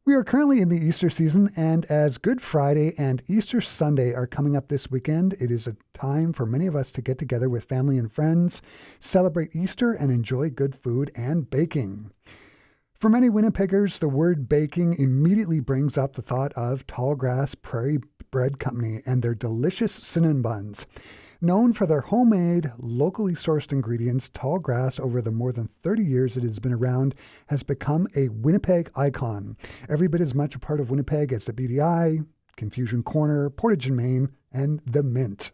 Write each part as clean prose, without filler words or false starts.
We are currently in the Easter season, and as Good Friday and Easter Sunday are coming up this weekend, it is a time for many of us to get together with family and friends, celebrate Easter, and enjoy good food and baking. For many Winnipeggers, the word baking immediately brings up the thought of Tallgrass Prairie Bread Company and their delicious cinnamon buns. Known for their homemade, locally sourced ingredients, Tallgrass, over the more than 30 years it has been around, has become a Winnipeg icon. Every bit as much a part of Winnipeg as the BDI, Confusion Corner, Portage and Main, and the Mint.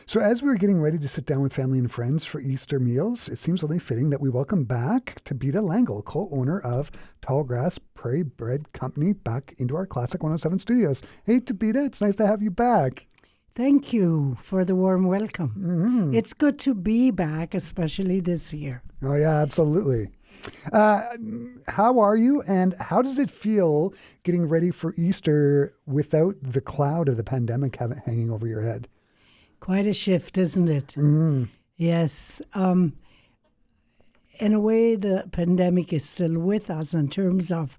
So as we were getting ready to sit down with family and friends for Easter meals, it seems only fitting that we welcome back Tabitha Langel, co-owner of Tallgrass Prairie Bread Company, back into our Classic 107 studios. Hey, Tabitha, it's nice to have you back. Thank you for the warm welcome. Mm-hmm. It's good to be back, especially this year. Oh, yeah, absolutely. How are you, and how does it feel getting ready for Easter without the cloud of the pandemic hanging over your head? Quite a shift, isn't it? Mm-hmm. Yes. In a way, the pandemic is still with us in terms of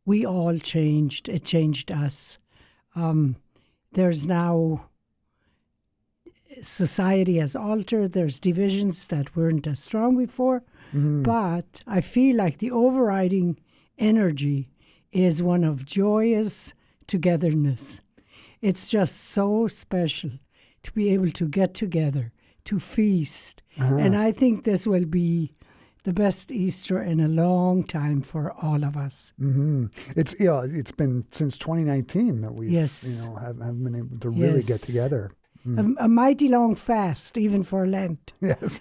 we all changed. It changed us. There's now, society has altered. There's divisions that weren't as strong before. Mm-hmm. But I feel like the overriding energy is one of joyous togetherness. It's just so special to be able to get together, to feast. Uh-huh. And I think this will be the best Easter in a long time for all of us. Mm-hmm. It's been since 2019 that we've have been able to really get together. Mm. A mighty long fast, even for Lent. Yes.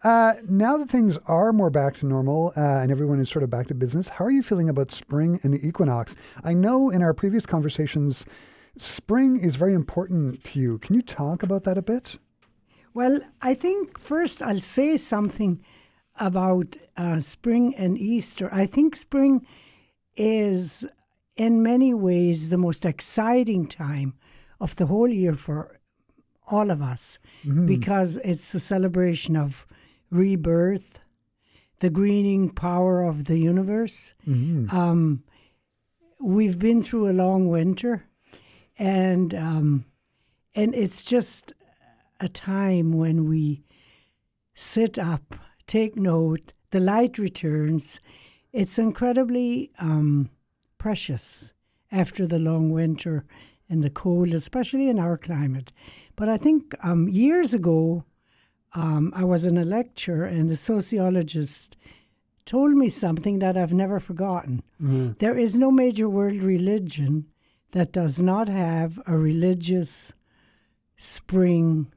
Now that things are more back to normal and everyone is sort of back to business, how are you feeling about spring and the equinox? I know in our previous conversations, spring is very important to you. Can you talk about that a bit? Well, I think first I'll say something about spring and Easter. I think spring is in many ways the most exciting time of the whole year for all of us, mm-hmm. because it's a celebration of rebirth, the greening power of the universe. Mm-hmm. We've been through a long winter, and it's just a time when we sit up, take note, the light returns. It's incredibly precious after the long winter and the cold, especially in our climate. But I think years ago, I was in a lecture and the sociologist told me something that I've never forgotten. Mm-hmm. There is no major world religion that does not have a religious spring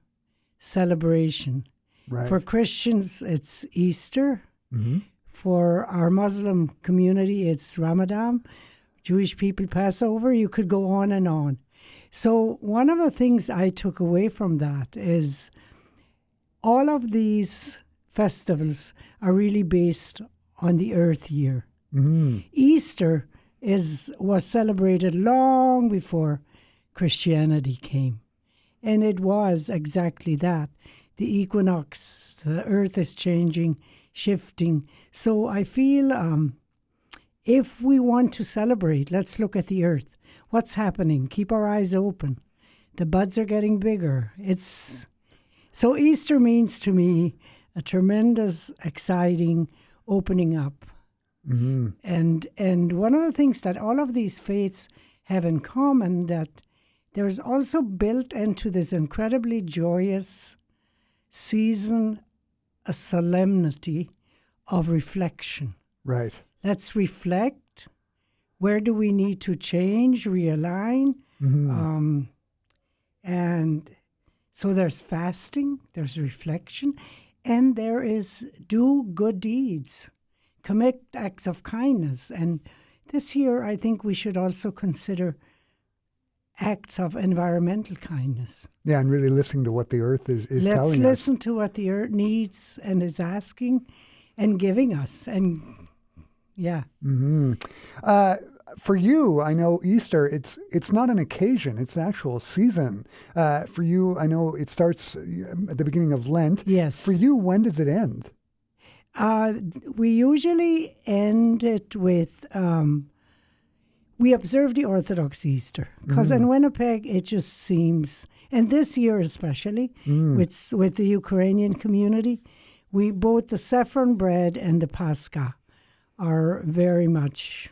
celebration. Right. For Christians, it's Easter. Mm-hmm. For our Muslim community, it's Ramadan. Jewish people, Passover. You could go on and on. So one of the things I took away from that is all of these festivals are really based on the Earth year. Mm-hmm. Easter was celebrated long before Christianity came. And it was exactly that. The equinox, the earth is changing, shifting. So I feel if we want to celebrate, let's look at the earth. What's happening? Keep our eyes open. The buds are getting bigger. So Easter means to me a tremendous, exciting opening up. Mm-hmm. And one of the things that all of these faiths have in common, that there's also built into this incredibly joyous season a solemnity of reflection. Right. Let's reflect. Where do we need to change, realign? Mm-hmm. And so there's fasting, there's reflection, and there is do good deeds, commit acts of kindness. And this year, I think we should also consider acts of environmental kindness. Yeah, and really listening to what the earth is telling us. Let's listen to what the earth needs and is asking and giving us. And yeah. Mm-hmm. For you, I know Easter, it's not an occasion, it's an actual season. For you, I know it starts at the beginning of Lent. Yes. For you, when does it end? We usually end it with, we observe the Orthodox Easter. Because in Winnipeg, it just seems, and this year especially, with the Ukrainian community, we both the saffron bread and the Pascha are very much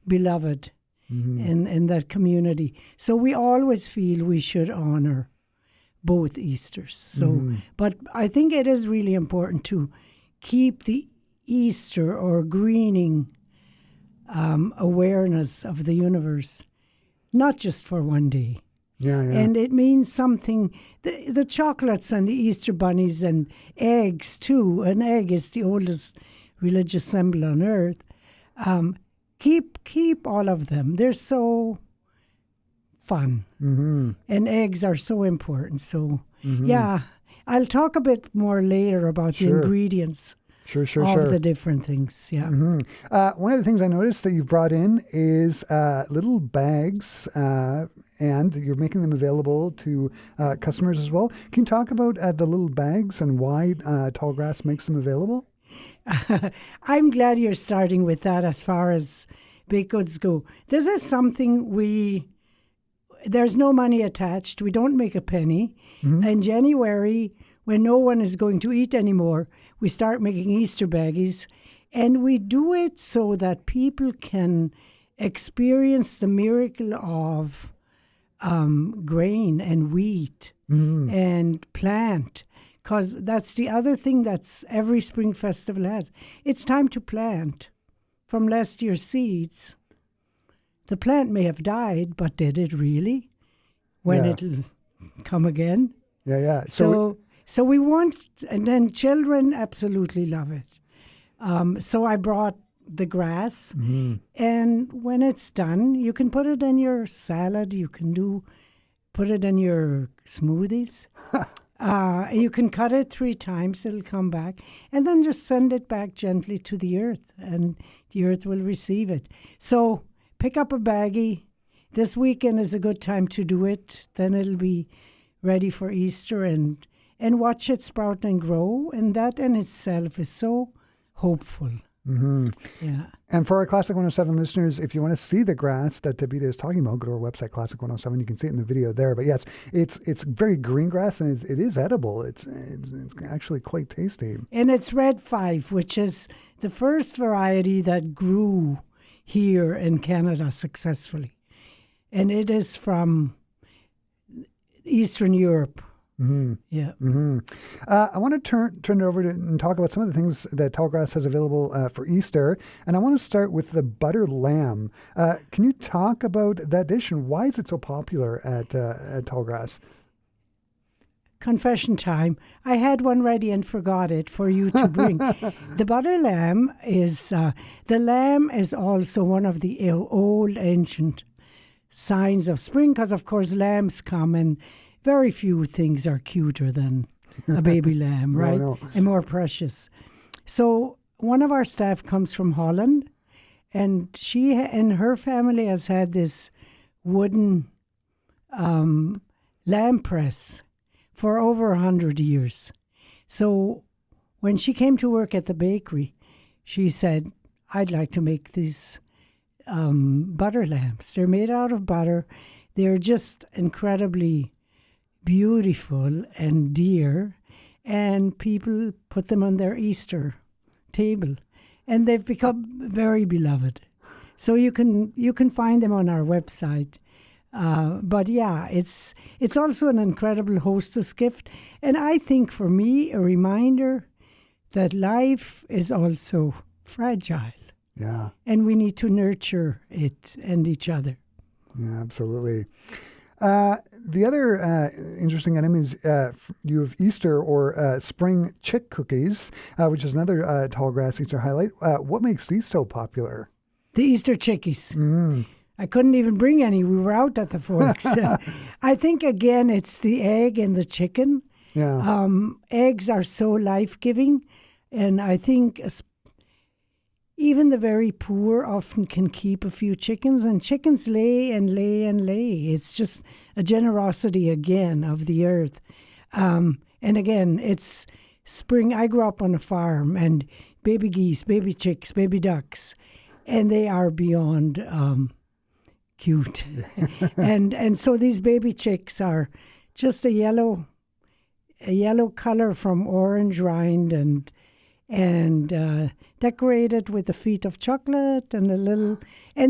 beloved in that community. So we always feel we should honor both Easters. So, but I think it is really important to keep the Easter or greening awareness of the universe, not just for one day. Yeah, yeah. And it means something. The chocolates and the Easter bunnies and eggs too. An egg is the oldest religious symbol on earth. Keep all of them. They're so fun, and eggs are so important. So yeah, I'll talk a bit more later about the ingredients. Sure. Of the different things, yeah. One of the things I noticed that you've brought in is little bags, and you're making them available to customers as well. Can you talk about the little bags and why Tallgrass makes them available? I'm glad you're starting with that as far as baked goods go. This is something there's no money attached. We don't make a penny. In January, when no one is going to eat anymore, we start making Easter baggies, and we do it so that people can experience the miracle of grain and wheat and plant, because that's the other thing that's every spring festival has. It's time to plant from last year's seeds. The plant may have died, but did it really? When it'll come again? Yeah. So we want, and then children absolutely love it. So I brought the grass, and when it's done, you can put it in your salad. You can put it in your smoothies. You can cut it 3 times; it'll come back, and then just send it back gently to the earth, and the earth will receive it. So pick up a baggie. This weekend is a good time to do it. Then it'll be ready for Easter, and watch it sprout and grow, and that in itself is so hopeful. Yeah. And for our Classic 107 listeners, if you want to see the grass that Tabitha is talking about, go to our website, Classic 107. You can see it in the video there. But yes, it's very green grass, and it is edible. It's actually quite tasty. And it's Red 5, which is the first variety that grew here in Canada successfully. And it is from Eastern Europe. Yeah. I want to turn it over and talk about some of the things that Tallgrass has available for Easter, and I want to start with the butter lamb. Can you talk about that dish and why is it so popular at Tallgrass? Confession time. I had one ready and forgot it for you to bring. The butter lamb is also one of the old ancient signs of spring, because of course lambs come, and very few things are cuter than a baby lamb, right? No. And more precious. So one of our staff comes from Holland, and she and her family has had this wooden lamb press for over 100 years. So when she came to work at the bakery, she said, I'd like to make these butter lamps. They're made out of butter. They're just incredibly beautiful and dear, and people put them on their Easter table, and they've become very beloved. So you can find them on our website. But yeah, it's also an incredible hostess gift, and I think for me a reminder that life is also fragile. Yeah. And we need to nurture it and each other. Yeah, absolutely. The other interesting item is you have Easter or spring chick cookies, which is another Tallgrass Easter highlight. What makes these so popular? The Easter chickies. I couldn't even bring any. We were out at the Forks. I think, again, it's the egg and the chicken. Yeah. Eggs are so life-giving, and I think even the very poor often can keep a few chickens, and chickens lay and lay and lay. It's just a generosity, again, of the earth. And again, it's spring. I grew up on a farm, and baby geese, baby chicks, baby ducks, and they are beyond cute. and so these baby chicks are just a yellow color from orange rind and decorated with the feet of chocolate and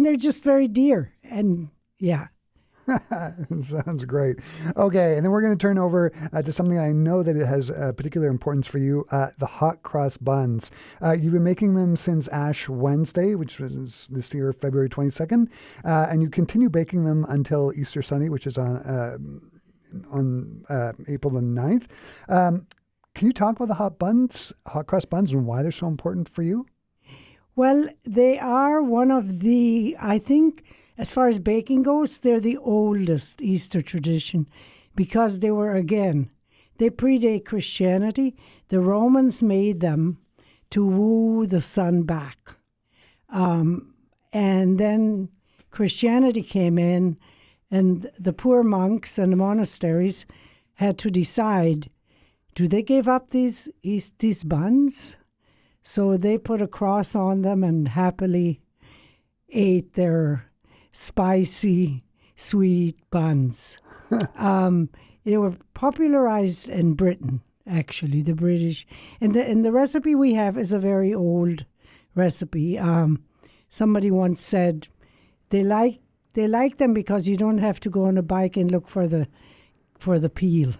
they're just very dear. And yeah. Sounds great. Okay, and then we're going to turn over to something I know that it has particular importance for you, the hot cross buns. You've been making them since Ash Wednesday, which was this year, February 22nd, and you continue baking them until Easter Sunday, which is on April the 9th. Can you talk about the hot cross buns, and why they're so important for you? Well, they are one of the, I think, as far as baking goes, they're the oldest Easter tradition because they predate Christianity. The Romans made them to woo the sun back. And then Christianity came in, and the poor monks and the monasteries had to decide, do they give up these buns? So they put a cross on them and happily ate their spicy, sweet buns. They were popularized in Britain, actually, the British. And the recipe we have is a very old recipe. Somebody once said they like them because you don't have to go on a bike and look for the peel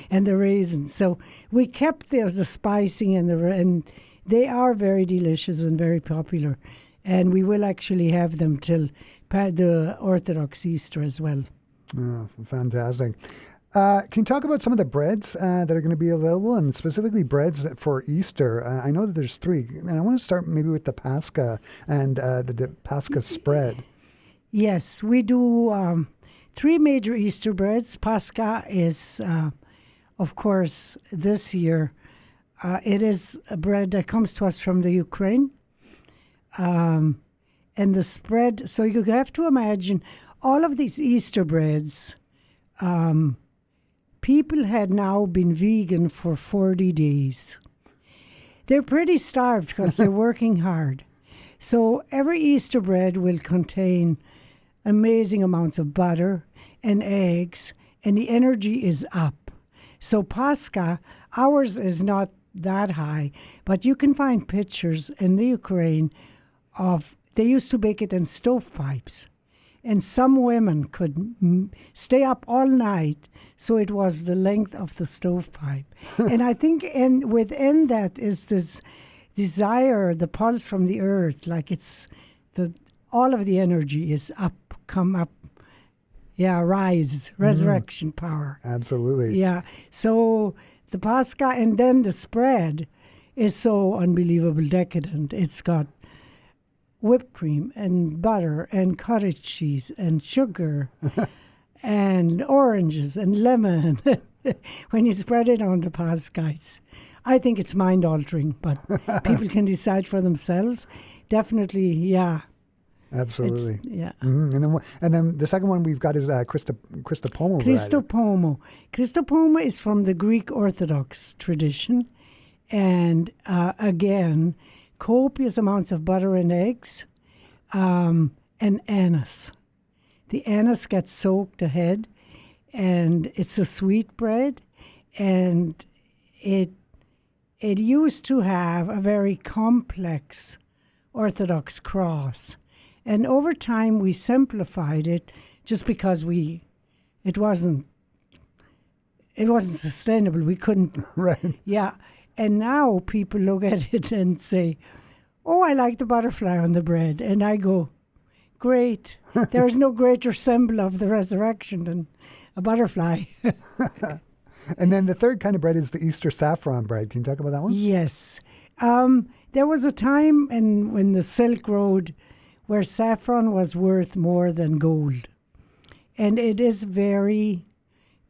and the raisins. So we kept the spicing and they are very delicious and very popular. And we will actually have them till the Orthodox Easter as well. Oh, fantastic. Can you talk about some of the breads that are going to be available, and specifically breads for Easter? I know that there's 3, and I want to start maybe with the Pascha and the Pascha spread. Yes, we do 3 major Easter breads. Pascha is, of course, this year, it is a bread that comes to us from the Ukraine. And the spread, so you have to imagine all of these Easter breads, people had now been vegan for 40 days. They're pretty starved because they're working hard. So every Easter bread will contain amazing amounts of butter and eggs, and the energy is up. So Pascha, ours is not that high, but you can find pictures in the Ukraine they used to bake it in stovepipes. And some women could stay up all night, so it was the length of the stovepipe. And I think within that is this desire, the pulse from the earth, like all of the energy is up, come up. Yeah, rise, resurrection power. Absolutely. Yeah, so the Pascha and then the spread is so unbelievable decadent. It's got whipped cream and butter and cottage cheese and sugar and oranges and lemon. When you spread it on the Pascha, I think it's mind-altering, but people can decide for themselves. Definitely, yeah. Absolutely. Yeah. Mm-hmm. And then the second one we've got is Christopomo. Christopomo. Christopomo is from the Greek Orthodox tradition. And again, copious amounts of butter and eggs and anise. The anise gets soaked ahead, and it's a sweet bread. And it used to have a very complex Orthodox cross. And over time, we simplified it just because it wasn't sustainable. We couldn't. Right. Yeah. And now people look at it and say, oh, I like the butterfly on the bread. And I go, great. There is no greater symbol of the resurrection than a butterfly. And then the third kind of bread is the Easter saffron bread. Can you talk about that one? Yes. There was a time when the Silk Road where saffron was worth more than gold. And it is very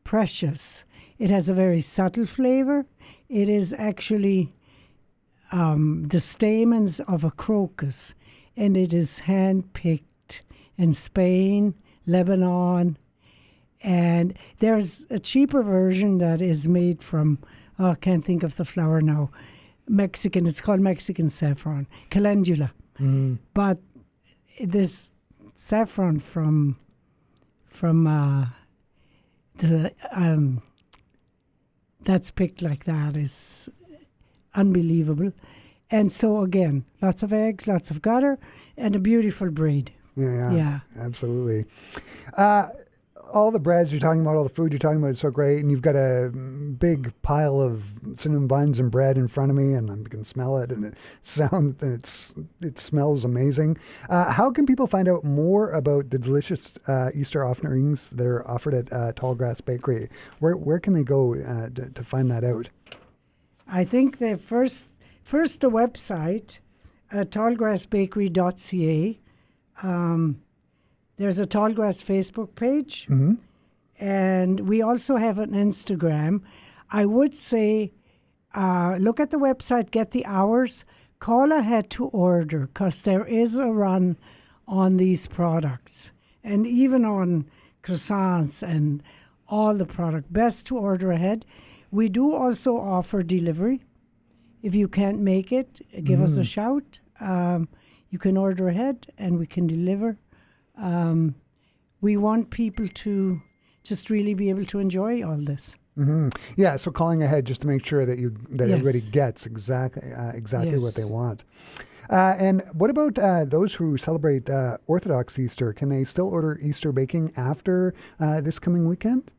precious. It has a very subtle flavor. It is actually the stamens of a crocus, and it is hand-picked in Spain, Lebanon, and there's a cheaper version that is made from I can't think of the flower now. Mexican, it's called Mexican saffron, calendula. But this saffron from the that's picked like that is unbelievable. And so again, lots of eggs, lots of butter, and a beautiful braid. Yeah, absolutely. All the breads you're talking about, all the food you're talking about is so great, and you've got a big pile of cinnamon buns and bread in front of me, and I can smell it, and it smells amazing. How can people find out more about the delicious Easter offerings that are offered at Tallgrass Bakery? Where can they go to find that out? I think the first the website, tallgrassbakery.ca. There's a Tallgrass Facebook page, and we also have an Instagram. I would say look at the website, get the hours, call ahead to order, because there is a run on these products, and even on croissants and all the product. Best to order ahead. We do also offer delivery. If you can't make it, give us a shout. You can order ahead, and we can deliver. We want people to just really be able to enjoy all this. Yeah, so calling ahead just to make sure that everybody gets exactly what they want. And what about those who celebrate Orthodox Easter? Can they still order Easter baking after this coming weekend?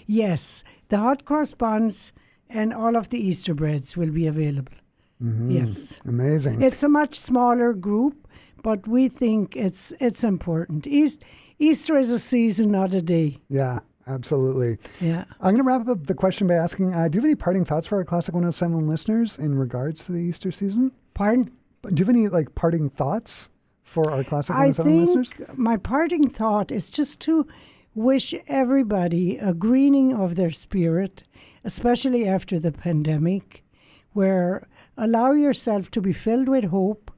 Yes, the hot cross buns and all of the Easter breads will be available. Yes. Amazing. It's a much smaller group, but we think it's important. Easter is a season, not a day. Yeah, absolutely. Yeah. I'm going to wrap up the question by asking, do you have any parting thoughts for our Classic 107 listeners in regards to the Easter season? Pardon? Do you have any parting thoughts for our Classic 107 listeners? I think my parting thought is just to wish everybody a greening of their spirit, especially after the pandemic, where allow yourself to be filled with hope.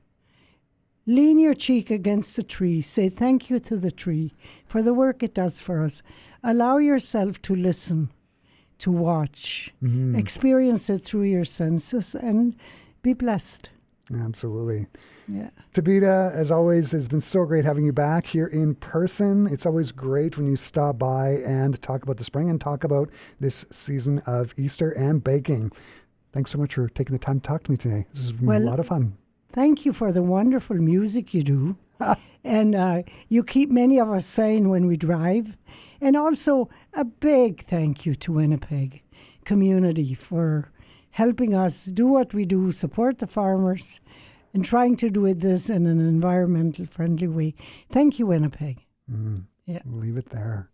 Lean your cheek against the tree. Say thank you to the tree for the work it does for us. Allow yourself to listen, to watch, experience it through your senses, and be blessed. Absolutely. Yeah. Tabitha, as always, it's been so great having you back here in person. It's always great when you stop by and talk about the spring and talk about this season of Easter and baking. Thanks so much for taking the time to talk to me today. This has been a lot of fun. Thank you for the wonderful music you do. And you keep many of us sane when we drive. And also a big thank you to Winnipeg community for helping us do what we do, support the farmers, and trying to do this in an environmental friendly way. Thank you, Winnipeg. Yeah. Leave it there.